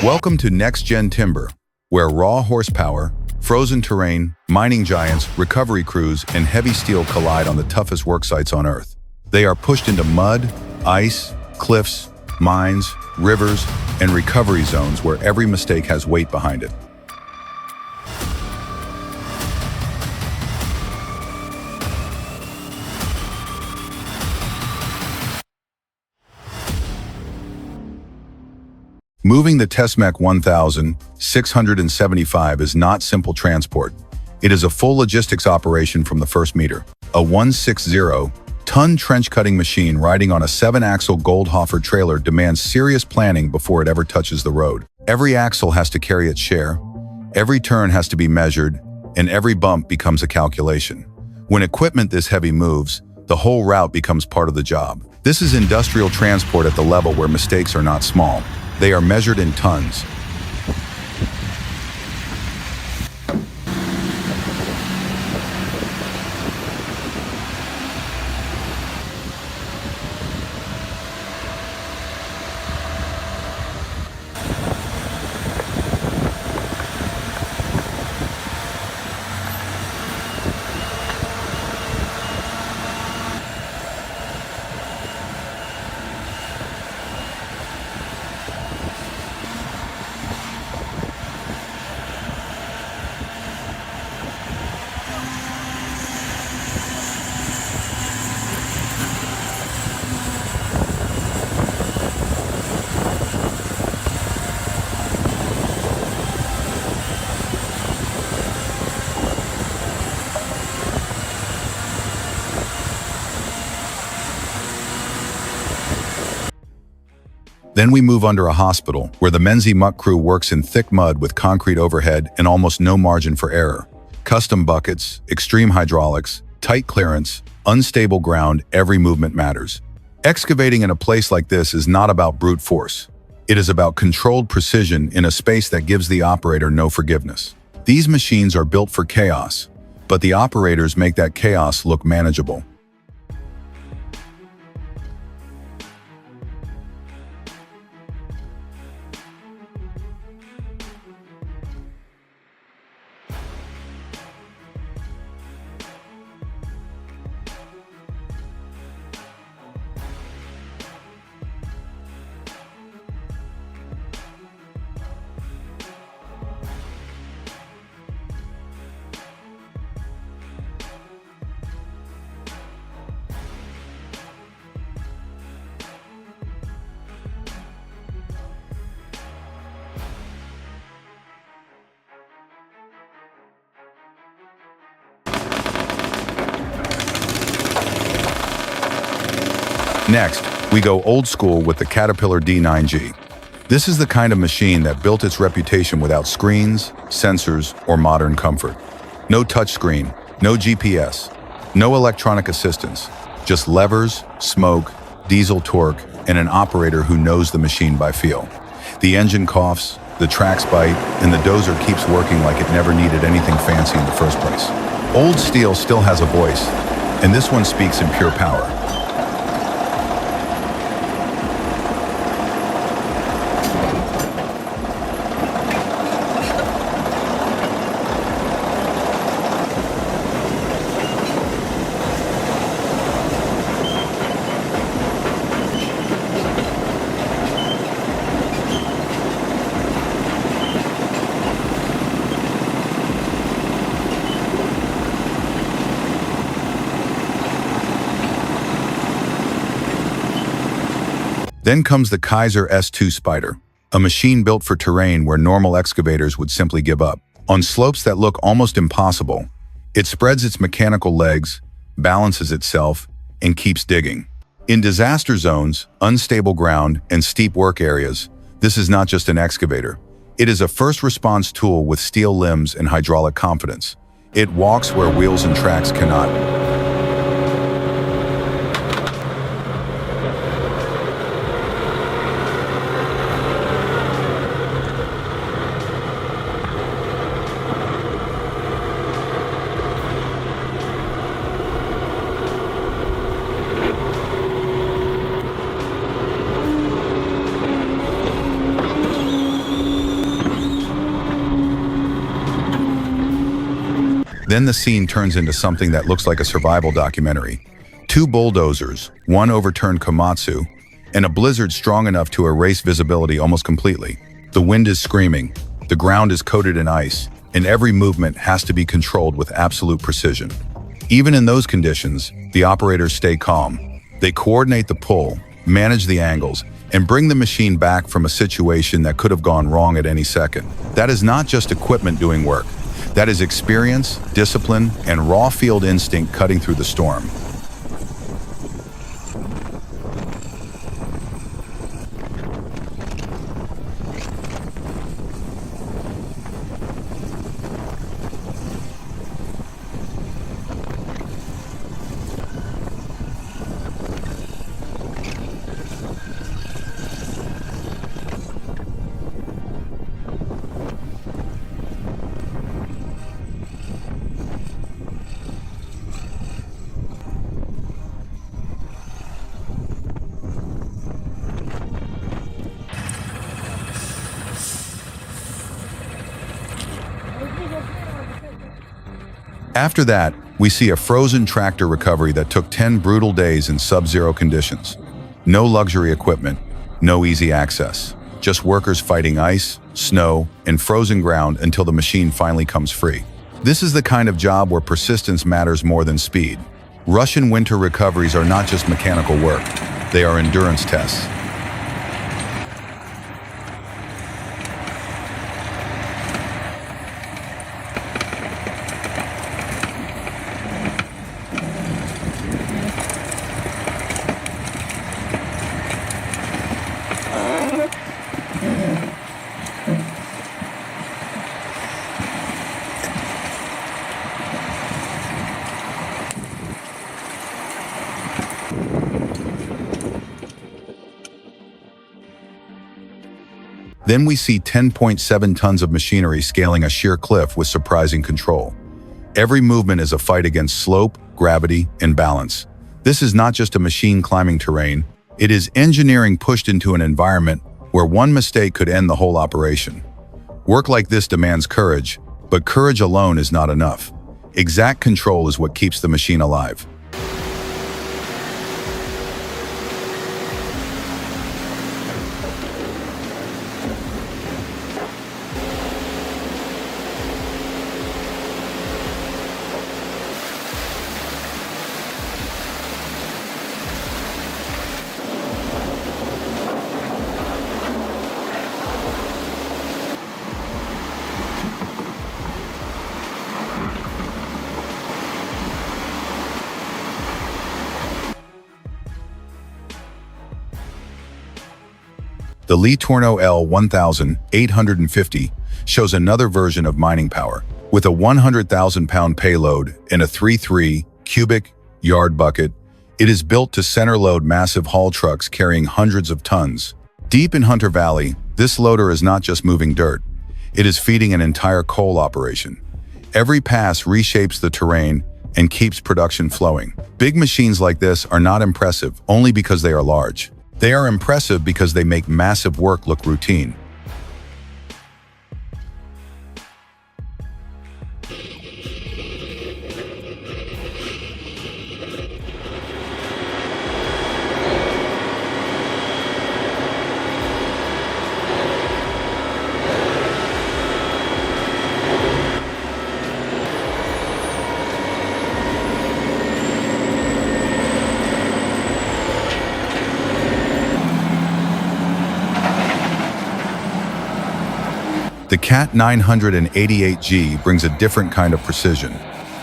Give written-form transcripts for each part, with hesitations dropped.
Welcome to NextGen Timber, where raw horsepower, frozen terrain, mining giants, recovery crews, and heavy steel collide on the toughest work sites on Earth. They are pushed into mud, ice, cliffs, mines, rivers, and recovery zones where every mistake has weight behind it. Moving the Tesmec 1675 is not simple transport. It is a full logistics operation from the first meter. A 160-ton trench-cutting machine riding on a 7-axle Goldhofer trailer demands serious planning before it ever touches the road. Every axle has to carry its share, every turn has to be measured, and every bump becomes a calculation. When equipment this heavy moves, the whole route becomes part of the job. This is industrial transport at the level where mistakes are not small. They are measured in tons. Then we move under a hospital, where the Menzie muck crew works in thick mud with concrete overhead and almost no margin for error. Custom buckets, extreme hydraulics, tight clearance, unstable ground, every movement matters. Excavating in a place like this is not about brute force. It is about controlled precision in a space that gives the operator no forgiveness. These machines are built for chaos, but the operators make that chaos look manageable. Next, we go old school with the Caterpillar D9G. This is the kind of machine that built its reputation without screens, sensors, or modern comfort. No touchscreen, no GPS, no electronic assistance, just levers, smoke, diesel torque, and an operator who knows the machine by feel. The engine coughs, the tracks bite, and the dozer keeps working like it never needed anything fancy in the first place. Old steel still has a voice, and this one speaks in pure power. Then comes the Kaiser S2 Spider, a machine built for terrain where normal excavators would simply give up. On slopes that look almost impossible, it spreads its mechanical legs, balances itself, and keeps digging. In disaster zones, unstable ground, and steep work areas, this is not just an excavator. It is a first response tool with steel limbs and hydraulic confidence. It walks where wheels and tracks cannot. Then the scene turns into something that looks like a survival documentary. Two bulldozers, one overturned Komatsu, and a blizzard strong enough to erase visibility almost completely. The wind is screaming, the ground is coated in ice, and every movement has to be controlled with absolute precision. Even in those conditions, the operators stay calm. They coordinate the pull, manage the angles, and bring the machine back from a situation that could have gone wrong at any second. That is not just equipment doing work. That is experience, discipline, and raw field instinct cutting through the storm. After that, we see a frozen tractor recovery that took 10 brutal days in sub-zero conditions. No luxury equipment, no easy access. Just workers fighting ice, snow, and frozen ground until the machine finally comes free. This is the kind of job where persistence matters more than speed. Russian winter recoveries are not just mechanical work, they are endurance tests. Then we see 10.7 tons of machinery scaling a sheer cliff with surprising control. Every movement is a fight against slope, gravity, and balance. This is not just a machine climbing terrain, it is engineering pushed into an environment where one mistake could end the whole operation. Work like this demands courage, but courage alone is not enough. Exact control is what keeps the machine alive. The Lee Torno L1850 shows another version of mining power, with a 100,000-pound payload and a 3.3 cubic yard bucket. It is built to center-load massive haul trucks carrying hundreds of tons. Deep in Hunter Valley, this loader is not just moving dirt, it is feeding an entire coal operation. Every pass reshapes the terrain and keeps production flowing. Big machines like this are not impressive only because they are large. They are impressive because they make massive work look routine. The CAT 988G brings a different kind of precision.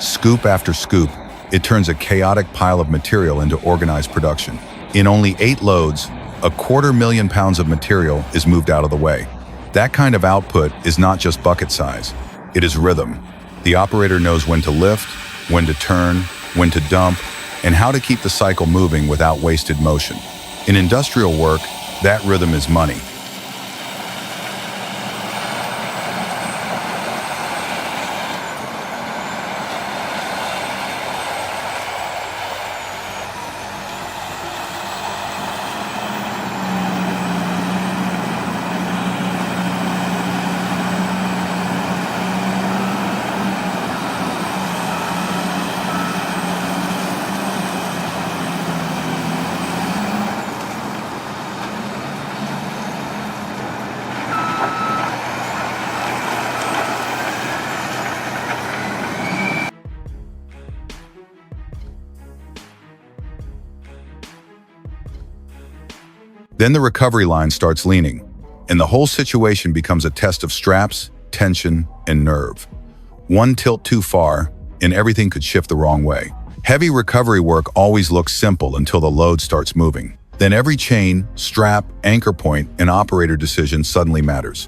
Scoop after scoop, it turns a chaotic pile of material into organized production. In only 8 loads, 250,000 pounds of material is moved out of the way. That kind of output is not just bucket size, it is rhythm. The operator knows when to lift, when to turn, when to dump, and how to keep the cycle moving without wasted motion. In industrial work, that rhythm is money. Then the recovery line starts leaning, and the whole situation becomes a test of straps, tension, and nerve. One tilt too far, and everything could shift the wrong way. Heavy recovery work always looks simple until the load starts moving. Then every chain, strap, anchor point, and operator decision suddenly matters.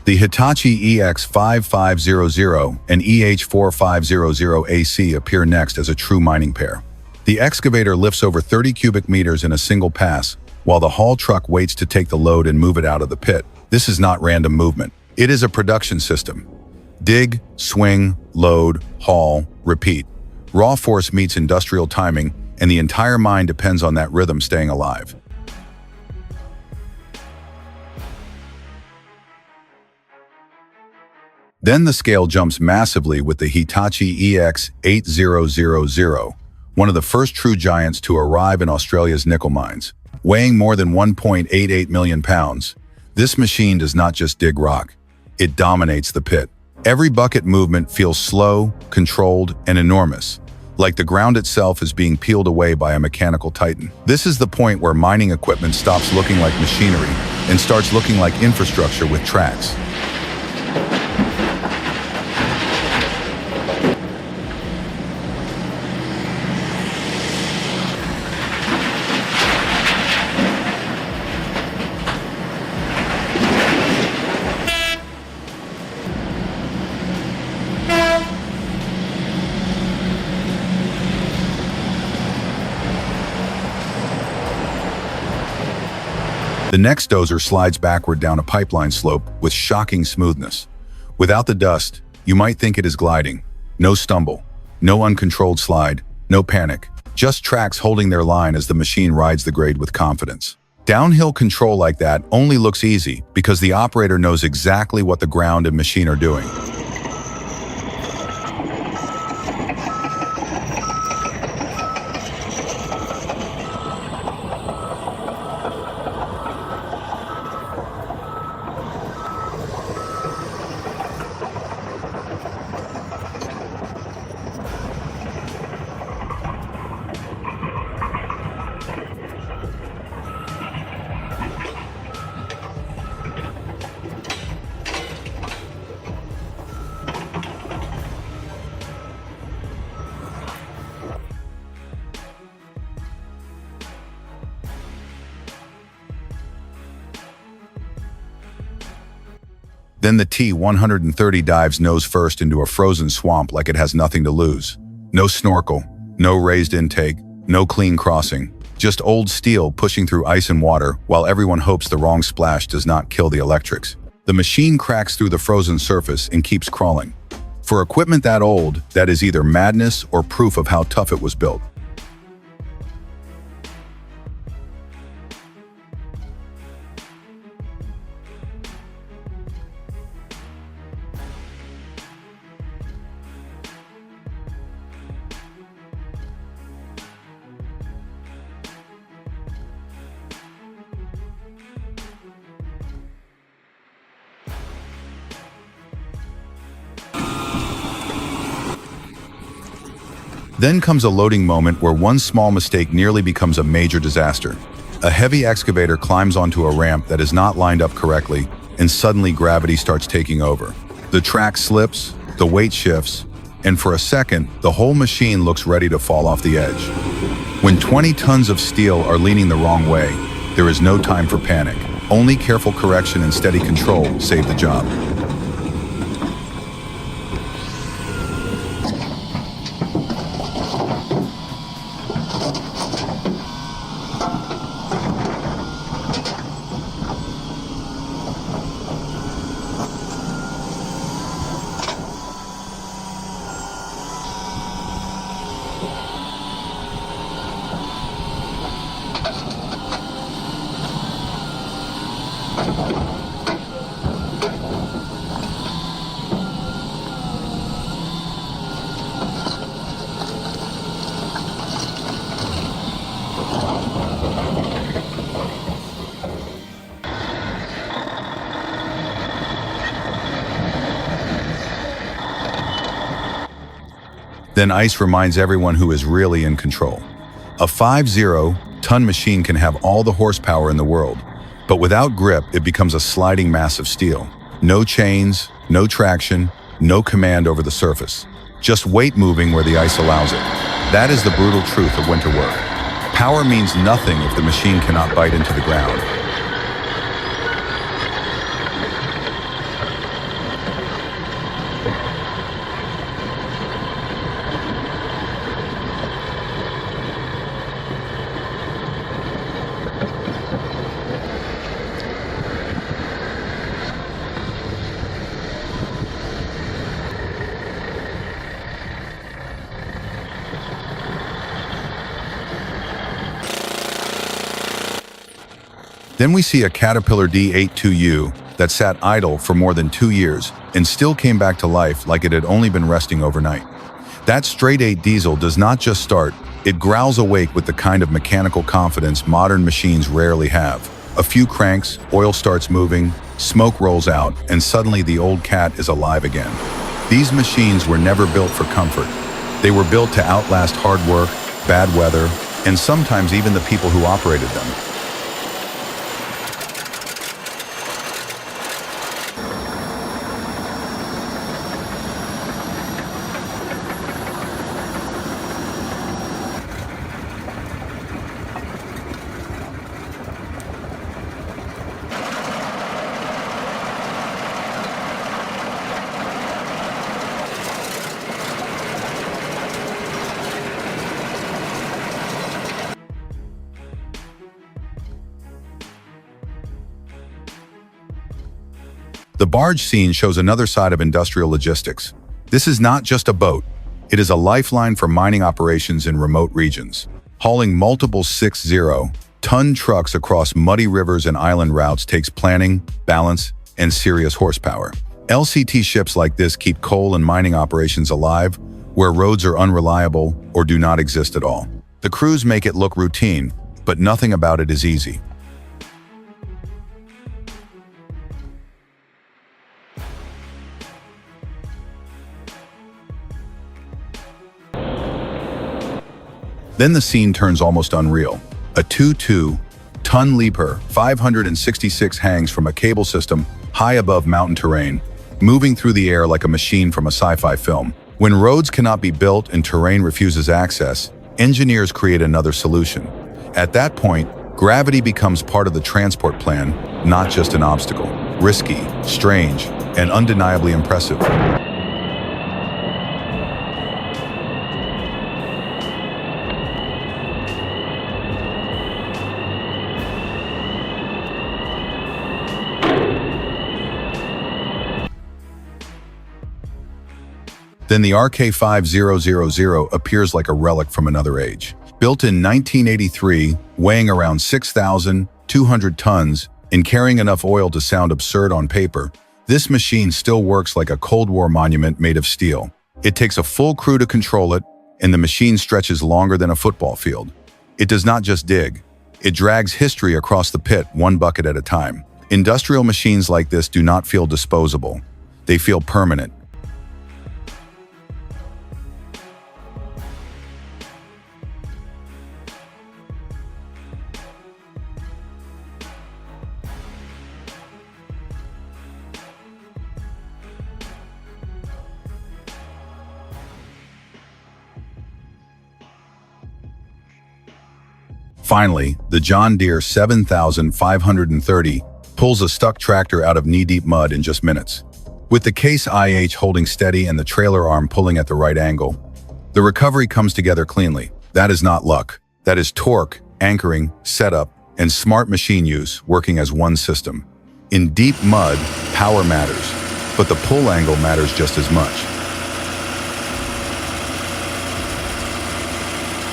The Hitachi EX5500 and EH4500AC appear next as a true mining pair. The excavator lifts over 30 cubic meters in a single pass, while the haul truck waits to take the load and move it out of the pit. This is not random movement. It is a production system. Dig, swing, load, haul, repeat. Raw force meets industrial timing, and the entire mine depends on that rhythm staying alive. Then the scale jumps massively with the Hitachi EX8000, one of the first true giants to arrive in Australia's nickel mines. Weighing more than 1.88 million pounds, this machine does not just dig rock, it dominates the pit. Every bucket movement feels slow, controlled, and enormous, like the ground itself is being peeled away by a mechanical titan. This is the point where mining equipment stops looking like machinery and starts looking like infrastructure with tracks. The next dozer slides backward down a pipeline slope with shocking smoothness. Without the dust, you might think it is gliding. No stumble, no uncontrolled slide, no panic. Just tracks holding their line as the machine rides the grade with confidence. Downhill control like that only looks easy because the operator knows exactly what the ground and machine are doing. Then the T-130 dives nose first into a frozen swamp like it has nothing to lose. No snorkel, no raised intake, no clean crossing. Just old steel pushing through ice and water while everyone hopes the wrong splash does not kill the electrics. The machine cracks through the frozen surface and keeps crawling. For equipment that old, that is either madness or proof of how tough it was built. Then comes a loading moment where one small mistake nearly becomes a major disaster. A heavy excavator climbs onto a ramp that is not lined up correctly, and suddenly gravity starts taking over. The track slips, the weight shifts, and for a second, the whole machine looks ready to fall off the edge. When 20 tons of steel are leaning the wrong way, there is no time for panic. Only careful correction and steady control save the job. Then ice reminds everyone who is really in control. A 50-ton machine can have all the horsepower in the world, but without grip, it becomes a sliding mass of steel. No chains, no traction, no command over the surface. Just weight moving where the ice allows it. That is the brutal truth of winter work. Power means nothing if the machine cannot bite into the ground. Then we see a Caterpillar D82U that sat idle for more than 2 years and still came back to life like it had only been resting overnight. That straight-8 diesel does not just start, it growls awake with the kind of mechanical confidence modern machines rarely have. A few cranks, oil starts moving, smoke rolls out, and suddenly the old cat is alive again. These machines were never built for comfort. They were built to outlast hard work, bad weather, and sometimes even the people who operated them. The barge scene shows another side of industrial logistics. This is not just a boat. It is a lifeline for mining operations in remote regions. Hauling multiple 60-ton trucks across muddy rivers and island routes takes planning, balance, and serious horsepower. LCT ships like this keep coal and mining operations alive where roads are unreliable or do not exist at all. The crews make it look routine, but nothing about it is easy. Then the scene turns almost unreal. A 22-ton leaper, 566 hangs from a cable system high above mountain terrain, moving through the air like a machine from a sci-fi film. When roads cannot be built and terrain refuses access, engineers create another solution. At that point, gravity becomes part of the transport plan, not just an obstacle. Risky, strange, and undeniably impressive. Then the RK5000 appears like a relic from another age. Built in 1983, weighing around 6,200 tons and carrying enough oil to sound absurd on paper, this machine still works like a Cold War monument made of steel. It takes a full crew to control it, and the machine stretches longer than a football field. It does not just dig. It drags history across the pit one bucket at a time. Industrial machines like this do not feel disposable. They feel permanent. Finally, the John Deere 7530 pulls a stuck tractor out of knee-deep mud in just minutes. With the case IH holding steady and the trailer arm pulling at the right angle, the recovery comes together cleanly. That is not luck. That is torque, anchoring, setup, and smart machine use working as one system. In deep mud, power matters, but the pull angle matters just as much.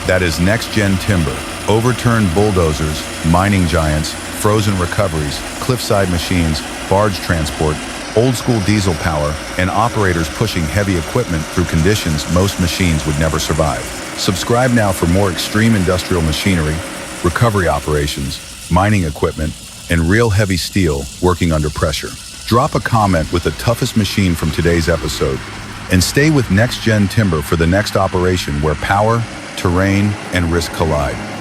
That is NextGen Timber. Overturned bulldozers, mining giants, frozen recoveries, cliffside machines, barge transport, old-school diesel power, and operators pushing heavy equipment through conditions most machines would never survive. Subscribe now for more extreme industrial machinery, recovery operations, mining equipment, and real heavy steel working under pressure. Drop a comment with the toughest machine from today's episode, And stay with NextGen Timber for the next operation where power, terrain, and risk collide.